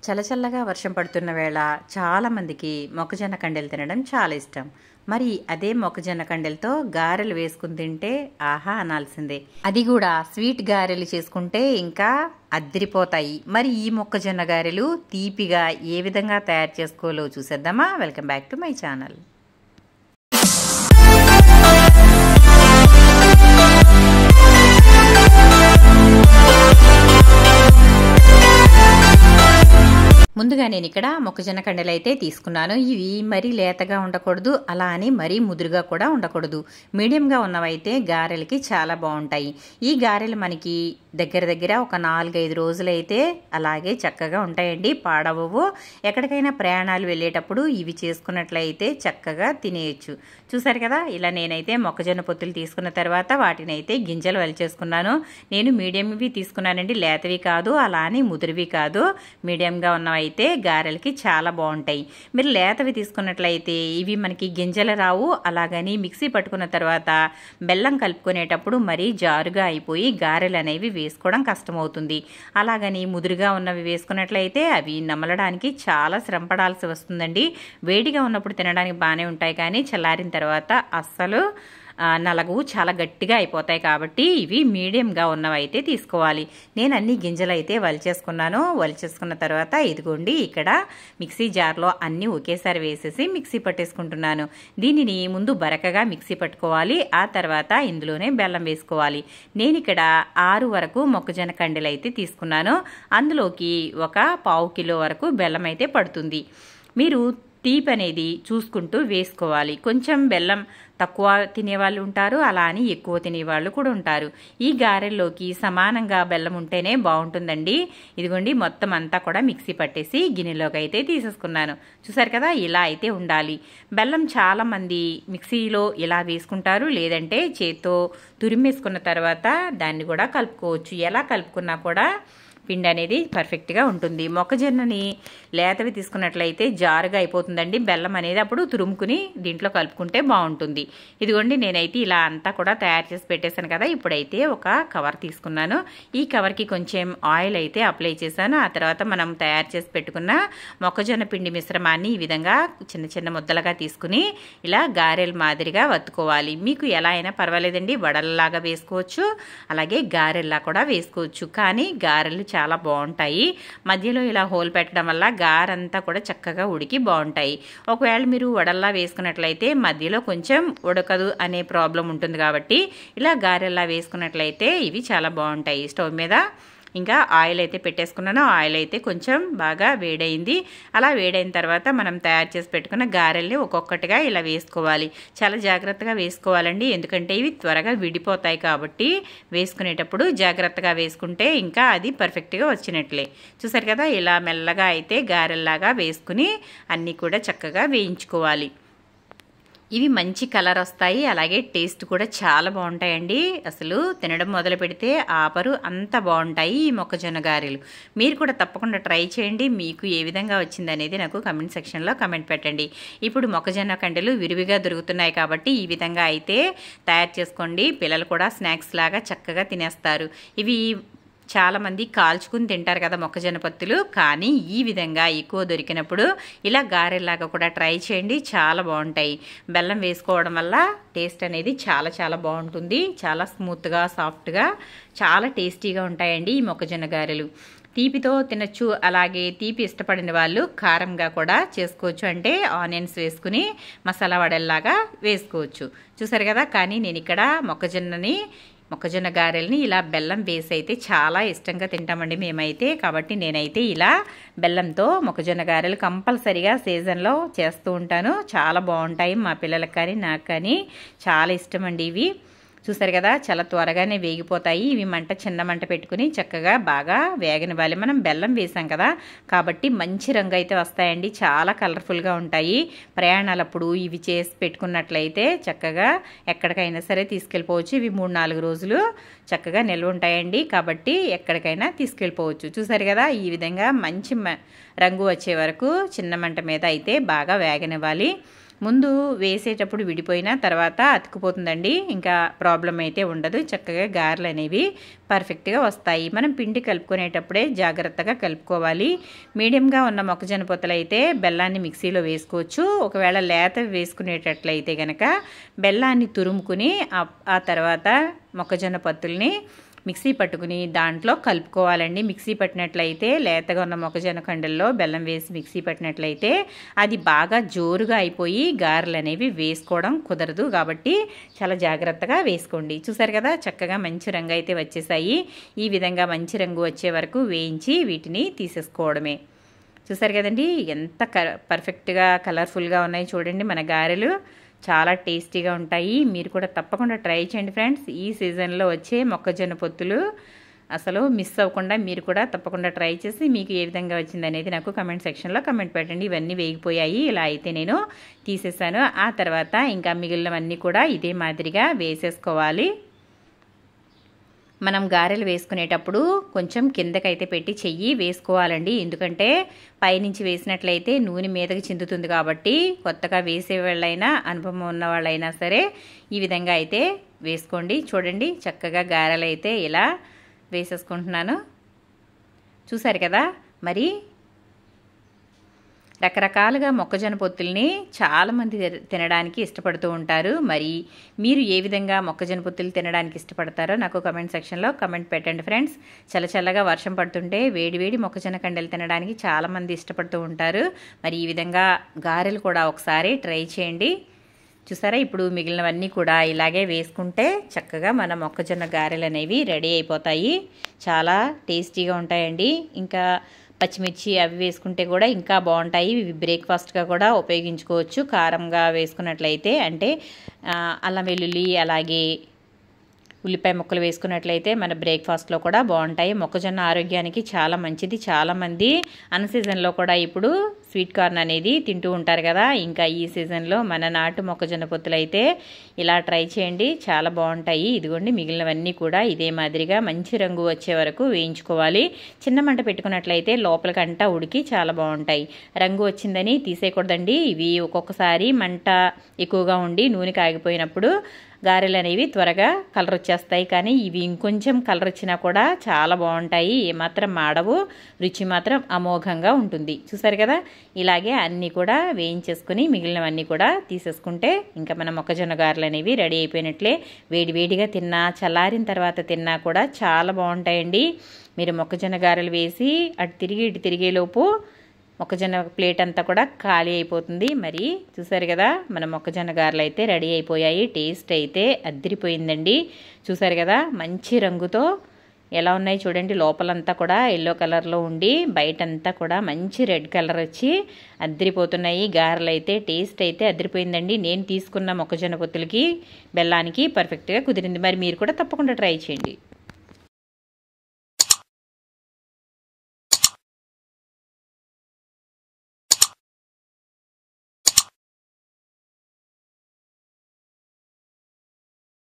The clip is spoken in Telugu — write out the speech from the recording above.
చలచల్లగా వర్షం పడుతున్న వేళ చాలామందికి మొక్కజొన్న కండెలు తినడం చాలా ఇష్టం. మరి అదే మొక్కజొన్న కండెలతో గారెలు వేసుకుని తింటే ఆహా అనాల్సిందే. అది కూడా స్వీట్ గారెలు చేసుకుంటే ఇంకా అద్దిరిపోతాయి. మరి ఈ మొక్కజొన్న గారెలు తీపిగా ఏ విధంగా తయారు చేసుకోవాలో చూసేద్దామా? Welcome back to my channel. ముందుగా నేను ఇక్కడ మొక్కజొన్న కండెలు అయితే తీసుకున్నాను. ఇవి మరీ లేతగా ఉండకూడదు, అలా అని మరీ ముదురుగా కూడా ఉండకూడదు. మీడియంగా ఉన్నవైతే గారెలకి చాలా బాగుంటాయి. ఈ గారెలు మనకి దగ్గర ఒక 4-5 రోజులైతే అలాగే చక్కగా ఉంటాయండి, పాడవవు. ఎక్కడికైనా ప్రయాణాలు వెళ్ళేటప్పుడు ఇవి చేసుకున్నట్లయితే చక్కగా తినేయచ్చు. చూసారు కదా, ఇలా నేనైతే మొక్కజొన్న పొత్తులు తీసుకున్న తర్వాత వాటిని అయితే గింజలు వలిచేసుకున్నాను. నేను మీడియంవి తీసుకున్నానండి, లేతవి కాదు, అలా అని ముదురువి కాదు. మీడియంగా ఉన్నవి అయితే గారెలకి చాలా బాగుంటాయి. మీరు లేతవి తీసుకున్నట్లయితే ఇవి మనకి గింజలు రావు, అలాగని మిక్సీ పట్టుకున్న తర్వాత బెల్లం కలుపుకునేటప్పుడు మరీ జారుగా అయిపోయి గారెలు అనేవి వేసుకోవడం కష్టమవుతుంది. అలాగని ముదురుగా ఉన్నవి వేసుకున్నట్లయితే అవి నమలడానికి చాలా శ్రమ పడాల్సి వస్తుందండి. వేడిగా ఉన్నప్పుడు తినడానికి బాగానే ఉంటాయి, కానీ చల్లారిన తర్వాత అస్సలు నలగవు, చాలా గట్టిగా అయిపోతాయి. కాబట్టి ఇవి మీడియంగా ఉన్నవైతే తీసుకోవాలి. నేను అన్ని గింజలు అయితే వలిచేసుకున్న తర్వాత ఇదిగోండి ఇక్కడ మిక్సీ జార్లో అన్నీ ఒకేసారి వేసేసి మిక్సీ పట్టేసుకుంటున్నాను. దీనిని ముందు బరకగా మిక్సీ పట్టుకోవాలి, ఆ తర్వాత ఇందులోనే బెల్లం వేసుకోవాలి. నేను ఇక్కడ 6 వరకు మొక్కజొన్న కండెలు అయితే తీసుకున్నాను. అందులోకి ఒక 1/4 కిలో వరకు బెల్లం అయితే పడుతుంది. మీరు తీపి అనేది చూసుకుంటూ వేసుకోవాలి. కొంచెం బెల్లం తక్కువ తినేవాళ్ళు ఉంటారు, అలా అని ఎక్కువ తినేవాళ్ళు కూడా ఉంటారు. ఈ గారెల్లోకి సమానంగా బెల్లం ఉంటేనే బాగుంటుందండి. ఇదిగోండి మొత్తం అంతా కూడా మిక్సీ పట్టేసి గిన్నెలోకి అయితే తీసేసుకున్నాను. చూసారు కదా, ఇలా అయితే ఉండాలి. బెల్లం చాలామంది మిక్సీలో ఇలా వేసుకుంటారు, లేదంటే చేత్తో తురిమేసుకున్న తర్వాత దాన్ని కూడా కలుపుకోవచ్చు. ఎలా కలుపుకున్నా కూడా పిండి అనేది పర్ఫెక్ట్గా ఉంటుంది. మొక్కజొన్నని లేతవి తీసుకున్నట్లయితే జారుగా అయిపోతుందండి బెల్లం అనేది, అప్పుడు తురుముకుని దీంట్లో కలుపుకుంటే బాగుంటుంది. ఇదిగోండి నేనైతే ఇలా అంతా కూడా తయారు చేసి పెట్టేశాను కదా. ఇప్పుడైతే ఒక కవర్ తీసుకున్నాను. ఈ కవర్కి కొంచెం ఆయిల్ అయితే అప్లై చేశాను. ఆ తర్వాత మనం తయారు చేసి పెట్టుకున్న మొక్కజొన్న పిండి మిశ్రమాన్ని ఈ విధంగా చిన్న చిన్న ముద్దలుగా తీసుకుని ఇలా గారెల మాదిరిగా వత్తుకోవాలి. మీకు ఎలా అయినా పర్వాలేదండి, వడలలాగా వేసుకోవచ్చు, అలాగే గారెల్లా కూడా వేసుకోవచ్చు. కానీ గారెలు చాలా బాగుంటాయి. మధ్యలో ఇలా హోల్ పెట్టడం వల్ల గారంతా కూడా చక్కగా ఉడికి బాగుంటాయి. ఒకవేళ మీరు వడల్లా వేసుకున్నట్లయితే మధ్యలో కొంచెం ఉడకదు అనే ప్రాబ్లం ఉంటుంది. కాబట్టి ఇలా గారెల్లా వేసుకున్నట్లయితే ఇవి చాలా బాగుంటాయి. స్టవ్ మీద ఇంకా ఆయిల్ అయితే పెట్టేసుకున్నాను. ఆయిల్ అయితే కొంచెం బాగా వేడైంది. అలా వేడైన తర్వాత మనం తయారు చేసి పెట్టుకున్న గారెల్ని ఒక్కొక్కటిగా ఇలా వేసుకోవాలి. చాలా జాగ్రత్తగా వేసుకోవాలండి, ఎందుకంటే ఇవి త్వరగా విడిపోతాయి. కాబట్టి వేసుకునేటప్పుడు జాగ్రత్తగా వేసుకుంటే ఇంకా అది పర్ఫెక్ట్గా వచ్చినట్లే. చూసారు కదా, ఇలా మెల్లగా అయితే గారెల్లాగా వేసుకుని అన్నీ కూడా చక్కగా వేయించుకోవాలి. ఇవి మంచి కలర్ వస్తాయి, అలాగే టేస్ట్ కూడా చాలా బాగుంటాయండి. అసలు తినడం మొదలు పెడితే ఆపరు, అంత బాగుంటాయి ఈ మొక్కజొన్న గారెలు. మీరు కూడా తప్పకుండా ట్రై చేయండి. మీకు ఏ విధంగా వచ్చింది అనేది నాకు కమెంట్ సెక్షన్లో కమెంట్ పెట్టండి. ఇప్పుడు మొక్కజొన్న కండెలు విరివిగా దొరుకుతున్నాయి కాబట్టి ఈ విధంగా అయితే తయారు చేసుకోండి. పిల్లలు కూడా స్నాక్స్ లాగా చక్కగా తినేస్తారు. ఇవి చాలామంది కాల్చుకుని తింటారు కదా మొక్కజొన్న పొత్తులు, కానీ ఈ విధంగా ఎక్కువ దొరికినప్పుడు ఇలా గారెల్లాగా కూడా ట్రై చేయండి, చాలా బాగుంటాయి. బెల్లం వేసుకోవడం వల్ల టేస్ట్ అనేది చాలా బాగుంటుంది. చాలా స్మూత్గా, సాఫ్ట్గా, చాలా టేస్టీగా ఉంటాయండి ఈ మొక్కజొన్న గారెలు. తీపితో తినచ్చు, అలాగే తీపి ఇష్టపడిన వాళ్ళు కారంగా కూడా చేసుకోవచ్చు. అంటే ఆనియన్స్ వేసుకుని మసాలా వడల్లాగా వేసుకోవచ్చు. చూసారు కదా, కానీ నేను ఇక్కడ మొక్కజొన్న గారెల్ని ఇలా బెల్లం వేసి అయితే చాలా ఇష్టంగా తింటామండి మేమైతే. కాబట్టి నేనైతే ఇలా బెల్లంతో మొక్కజొన్న గారెలు కంపల్సరీగా సీజన్లో చేస్తూ ఉంటాను. చాలా బాగుంటాయి, మా పిల్లలకు కానీ నాకు కానీ చాలా ఇష్టం అండి ఇవి. చూసారు కదా, చాలా త్వరగానే వేగిపోతాయి. ఇవి చిన్న మంట పెట్టుకుని చక్కగా బాగా వేగనివ్వాలి. మనం బెల్లం వేసాం కదా, కాబట్టి మంచి రంగు అయితే వస్తాయండి, చాలా కలర్ఫుల్గా ఉంటాయి. ప్రయాణాలప్పుడు ఇవి చేసి పెట్టుకున్నట్లయితే చక్కగా ఎక్కడికైనా సరే తీసుకెళ్ళిపోవచ్చు. ఇవి 3-4 రోజులు చక్కగా నిల్వ ఉంటాయండి, కాబట్టి ఎక్కడికైనా తీసుకెళ్ళిపోవచ్చు. చూసారు కదా, ఈ విధంగా మంచి రంగు వచ్చే వరకు చిన్న మంట మీద అయితే బాగా వేగనివ్వాలి. ముందు వేసేటప్పుడు విడిపోయినా తర్వాత అతుకుపోతుందండి, ఇంకా ప్రాబ్లం అయితే ఉండదు. చక్కగా గారెలు అనేవి పర్ఫెక్ట్గా వస్తాయి. మనం పిండి కలుపుకునేటప్పుడే జాగ్రత్తగా కలుపుకోవాలి. మీడియంగా ఉన్న మొక్కజొన్న పొత్తులు అయితే బెల్లాన్ని మిక్సీలో వేసుకోవచ్చు. ఒకవేళ లేత వేసుకునేటట్లయితే కనుక బెల్లాన్ని తురుముకుని ఆ తర్వాత మొక్కజొన్న పొత్తుల్ని మిక్సీ పట్టుకుని దాంట్లో కలుపుకోవాలండి. మిక్సీ పట్టినట్లయితే లేతగా ఉన్న మొక్కజొన్న కండల్లో బెల్లం వేసి మిక్సీ పట్టినట్లయితే అది బాగా జోరుగా అయిపోయి గారెలు అనేవి వేసుకోవడం కుదరదు. కాబట్టి చాలా జాగ్రత్తగా వేసుకోండి. చూసారు కదా, చక్కగా మంచి రంగు అయితే వచ్చేసాయి. ఈ విధంగా మంచి రంగు వచ్చే వరకు వేయించి వీటిని తీసేసుకోవడమే. చూసారు కదండి ఎంత పర్ఫెక్ట్గా కలర్ఫుల్గా ఉన్నాయి చూడండి మన గారెలు. చాలా టేస్టీగా ఉంటాయి. మీరు కూడా తప్పకుండా ట్రై చేయండి ఫ్రెండ్స్. ఈ సీజన్లో వచ్చే మొక్కజొన్న పొత్తులు అసలు మిస్ అవ్వకుండా మీరు కూడా తప్పకుండా ట్రై చేసి మీకు ఏ విధంగా వచ్చింది అనేది నాకు కమెంట్ సెక్షన్లో కమెంట్ పెట్టండి. ఇవన్నీ వేగిపోయాయి. ఇలా అయితే నేను తీసేసాను. ఆ తర్వాత ఇంకా మిగిలినవన్నీ కూడా ఇదే మాదిరిగా వేసేసుకోవాలి. మనం గారెలు వేసుకునేటప్పుడు కొంచెం కిందకైతే పెట్టి చెయ్యి వేసుకోవాలండి. ఎందుకంటే పైనుంచి వేసినట్లయితే నూనె మీదకి చిందుతుంది. కాబట్టి కొత్తగా వేసే వాళ్ళైనా అనుభవం ఉన్న వాళ్ళైనా సరే ఈ విధంగా అయితే వేసుకోండి. చూడండి చక్కగా గారెలు అయితే ఇలా వేసేసుకుంటున్నాను. చూసారు కదా, మరి రకరకాలుగా మొక్కజొన్న పొత్తుల్ని చాలామంది తినడానికి ఇష్టపడుతూ ఉంటారు. మరి మీరు ఏ విధంగా మొక్కజొన్న పొత్తులు తినడానికి ఇష్టపడతారో నాకు కమెంట్ సెక్షన్లో కమెంట్ పెట్టండి ఫ్రెండ్స్. చల్లగా వర్షం పడుతుంటే వేడి మొక్కజొన్న కండలు తినడానికి చాలామంది ఇష్టపడుతూ ఉంటారు. మరి ఈ విధంగా గారెలు కూడా ఒకసారి ట్రై చేయండి. చూసారా, ఇప్పుడు మిగిలినవన్నీ కూడా ఇలాగే వేసుకుంటే చక్కగా మన మొక్కజొన్న గారెలు అనేవి రెడీ అయిపోతాయి. చాలా టేస్టీగా ఉంటాయండి. ఇంకా పచ్చిమిర్చి అవి వేసుకుంటే కూడా ఇంకా బాగుంటాయి. ఇవి బ్రేక్ఫాస్ట్గా కూడా ఉపయోగించుకోవచ్చు. కారంగా వేసుకున్నట్లయితే అంటే అల్లం వెల్లుల్లి అలాగే ఉల్లిపాయ ముక్కలు వేసుకున్నట్లయితే మన బ్రేక్ఫాస్ట్లో కూడా బాగుంటాయి. మొక్కజొన్న ఆరోగ్యానికి చాలా మంచిది. చాలామంది అన్ సీజన్లో కూడా ఇప్పుడు స్వీట్ కార్న్ అనేది తింటూ ఉంటారు కదా. ఇంకా ఈ సీజన్లో మన నాటు మొక్కజొన్న పొత్తులు అయితే ఇలా ట్రై చేయండి, చాలా బాగుంటాయి. ఇదిగోండి మిగిలినవన్నీ కూడా ఇదే మాదిరిగా మంచి రంగు వచ్చే వరకు వేయించుకోవాలి. చిన్న మంట పెట్టుకున్నట్లయితే లోపలికంటా ఉడికి చాలా బాగుంటాయి. రంగు వచ్చిందని తీసేయకూడదండి. ఇవి ఒక్కొక్కసారి మంట ఎక్కువగా ఉండి నూనె కాగిపోయినప్పుడు గారెలు అనేవి త్వరగా కలర్ వచ్చేస్తాయి. కానీ ఇవి ఇంకొంచెం కలర్ వచ్చినా కూడా చాలా బాగుంటాయి. ఏమాత్రం మాడవు, రుచి మాత్రం అమోఘంగా ఉంటుంది. చూసారు కదా, ఇలాగే అన్నీ కూడా వేయించేసుకుని మిగిలినవన్నీ కూడా తీసేసుకుంటే ఇంకా మన మొక్కజొన్న గారెలు అనేవి రెడీ అయిపోయినట్లే. వేడిగా తిన్నా చల్లారిన తర్వాత తిన్నా కూడా చాలా బాగుంటాయండి. మీరు మొక్కజొన్న గారెలు వేసి అటు తిరిగి ఇటు తిరిగేలోపు మొక్కజొన్న ప్లేట్ అంతా కూడా ఖాళీ అయిపోతుంది. మరి చూసారు కదా, మన మొక్కజొన్న గారెలు అయితే రెడీ అయిపోయాయి. టేస్ట్ అయితే అద్దిరిపోయిందండి. చూసారు కదా, మంచి రంగుతో ఎలా ఉన్నాయి చూడండి. లోపలంతా కూడా ఎల్లో కలర్లో ఉండి బయటంతా కూడా మంచి రెడ్ కలర్ వచ్చి అద్దిరిపోతున్నాయి గారెలు అయితే. టేస్ట్ అయితే అద్దిరిపోయిందండి. నేను తీసుకున్న మొక్కజొన్న పొత్తులకి బెల్లానికి పర్ఫెక్ట్గా కుదిరింది. మరి మీరు కూడా తప్పకుండా ట్రై చేయండి.